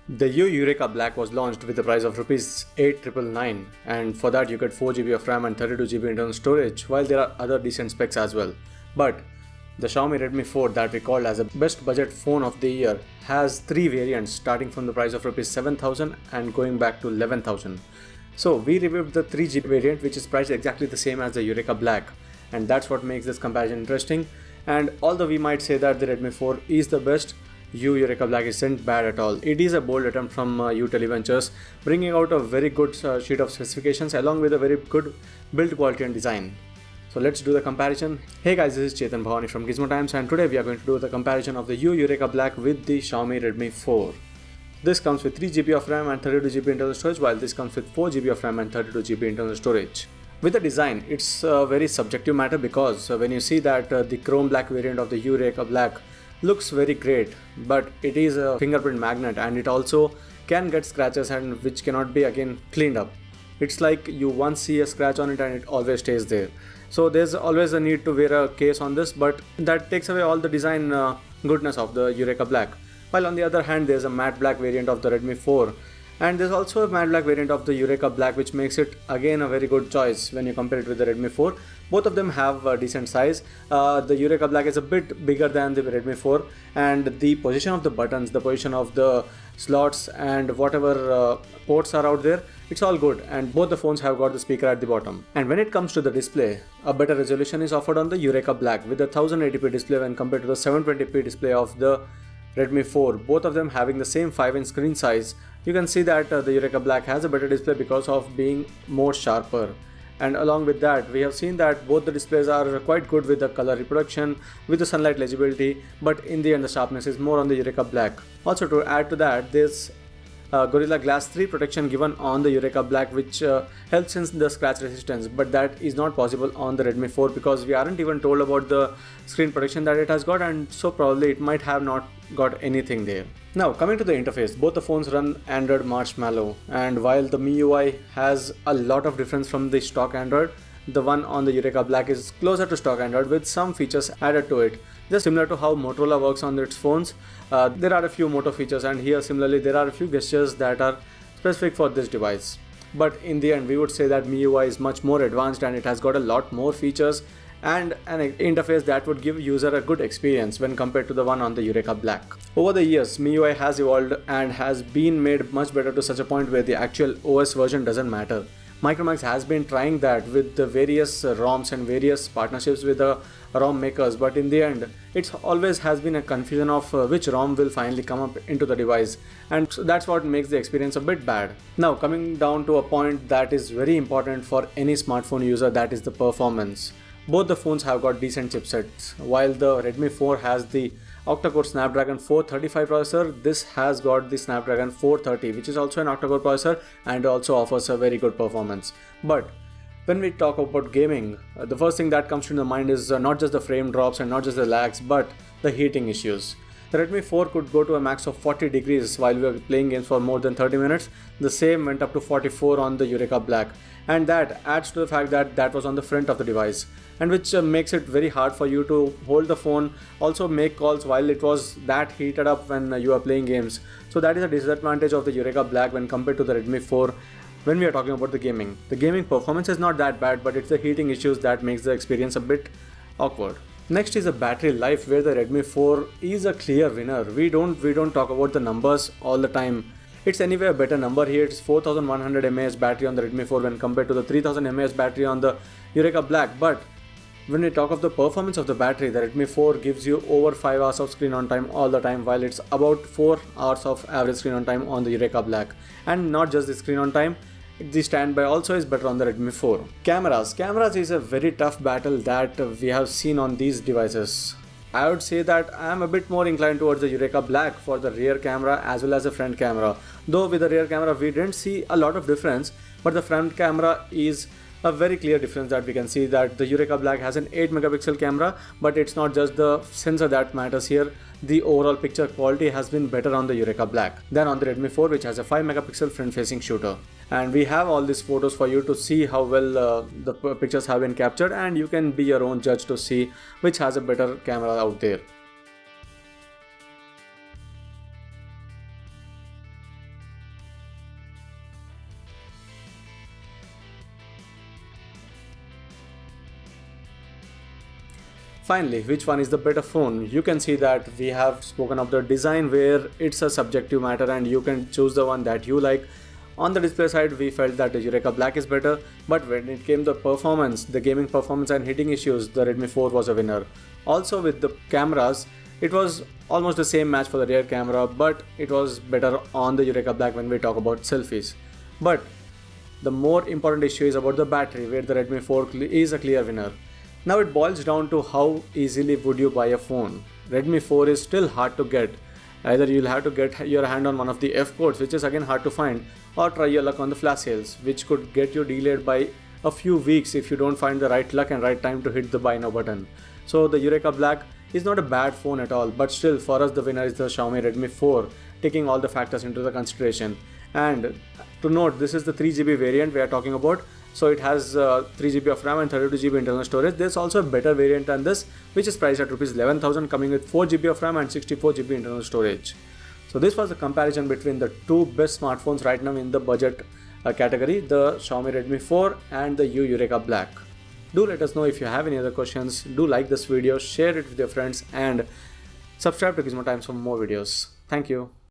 The Eureka Black was launched with the price of Rs 8,999, and for that you get 4 GB of RAM and 32 GB internal storage, while there are other decent specs as well. But the Xiaomi Redmi 4 that we called as a best budget phone of the year has 3 variants starting from the price of Rs 7,000 and going back to 11,000. So we reviewed the 3GB variant, which is priced exactly the same as the Eureka Black, and that's what makes this comparison interesting. And although we might say that the Redmi 4 is the best, Eureka Black isn't bad at all. It is a bold attempt from U Televentures, bringing out a very good sheet of specifications along with a very good build quality and design. So let's do the comparison. Hey guys, this is Chetan Bhavani from Gizmo Times, and today we are going to do the comparison of the Eureka Black with the Xiaomi Redmi 4. This comes with 3GB of RAM and 32GB internal storage, while this comes with 4GB of RAM and 32GB internal storage. With the design, it's a very subjective matter because when you see that the chrome black variant of the Eureka Black looks very great, but it is a fingerprint magnet and it also can get scratches, and which cannot be again cleaned up. It's like you once see a scratch on it and it always stays there. So there's always a need to wear a case on this, but that takes away all the design goodness of the Eureka Black. While on the other hand, there's a matte black variant of the Redmi 4, and there's also a matte black variant of the Eureka Black, which makes it again a very good choice when you compare it with the Redmi 4. Both of them have a decent size. The Eureka Black is a bit bigger than the Redmi 4, and the position of the buttons, the position of the slots and whatever ports are out there, it's all good, and both the phones have got the speaker at the bottom. And when it comes to the display, a better resolution is offered on the Eureka Black with a 1080p display when compared to the 720p display of the Redmi 4. Both of them having the same 5-inch screen size. You can see that the Eureka Black has a better display because of being more sharper. And along with that, we have seen that both the displays are quite good with the color reproduction, with the sunlight legibility, but in the end the sharpness is more on the Eureka Black. Also, to add to that, there's Gorilla Glass 3 protection given on the Eureka Black, which helps in the scratch resistance, but that is not possible on the Redmi 4 because we aren't even told about the screen protection that it has got, and so probably it might have not got anything there. Now coming to the interface, both the phones run Android Marshmallow, and while the MIUI has a lot of difference from the stock Android, the one on the Eureka Black is closer to stock Android with some features added to it. Just similar to how Motorola works on its phones, there are a few Moto features, and here similarly there are a few gestures that are specific for this device. But in the end we would say that MIUI is much more advanced and it has got a lot more features and an interface that would give user a good experience when compared to the one on the Eureka Black. Over the years, MIUI has evolved and has been made much better to such a point where the actual OS version doesn't matter. Micromax has been trying that with the various ROMs and various partnerships with the ROM makers, but in the end it always has been a confusion of which ROM will finally come up into the device, and that's what makes the experience a bit bad. Now coming down to a point that is very important for any smartphone user, that is the performance. Both the phones have got decent chipsets. While the Redmi 4 has the octa-core Snapdragon 435 processor, this has got the Snapdragon 430, which is also an octa-core processor and also offers a very good performance. But when we talk about gaming, the first thing that comes to the mind is not just the frame drops and not just the lags, but the heating issues. The Redmi 4 could go to a max of 40 degrees while we were playing games for more than 30 minutes. The same went up to 44 on the Eureka Black, and that adds to the fact that that was on the front of the device, and which makes it very hard for you to hold the phone, also make calls while it was that heated up when you are playing games. So that is a disadvantage of the Eureka Black when compared to the Redmi 4 when we are talking about the gaming. The gaming performance is not that bad, but it's the heating issues that makes the experience a bit awkward. Next is the battery life, where the Redmi 4 is a clear winner. We don't talk about the numbers all the time. It's anyway a better number here. It's 4100 mAh battery on the Redmi 4 when compared to the 3000 mAh battery on the Eureka Black. But when we talk of the performance of the battery, the Redmi 4 gives you over 5 hours of screen on time all the time, while it's about 4 hours of average screen on time on the Eureka Black. And not just the screen on time, the standby also is better on the Redmi 4. Cameras is a very tough battle that we have seen on these devices. I would say that I am a bit more inclined towards the Eureka Black for the rear camera as well as the front camera. Though with the rear camera we didn't see a lot of difference, but the front camera is a very clear difference that we can see that the Eureka Black has an 8 megapixel camera, but it's not just the sensor that matters here. The overall picture quality has been better on the Eureka Black than on the Redmi 4, which has a 5 megapixel front facing shooter. And we have all these photos for you to see how well the pictures have been captured, and you can be your own judge to see which has a better camera out there. Finally, which one is the better phone? You can see that we have spoken of the design where it's a subjective matter and you can choose the one that you like. On the display side, we felt that the Eureka Black is better, but when it came to performance, the gaming performance and hitting issues, the Redmi 4 was a winner. Also with the cameras, it was almost the same match for the rear camera, but it was better on the Eureka Black when we talk about selfies. But the more important issue is about the battery, where the Redmi 4 is a clear winner. Now it boils down to how easily would you buy a phone. Redmi 4 is still hard to get. Either you'll have to get your hand on one of the F codes, which is again hard to find, or try your luck on the flash sales, which could get you delayed by a few weeks if you don't find the right luck and right time to hit the buy now button. So the Eureka Black is not a bad phone at all, but still for us the winner is the Xiaomi Redmi 4, taking all the factors into the consideration. And to note, this is the 3GB variant we are talking about. So it has 3GB of RAM and 32GB internal storage. There's also a better variant than this, which is priced at Rs 11,000, coming with 4GB of RAM and 64GB internal storage. So this was a comparison between the two best smartphones right now in the budget category, the Xiaomi Redmi 4 and the Eureka Black. Do let us know if you have any other questions. Do like this video, share it with your friends, and subscribe to Gizmo Times for more videos. Thank you.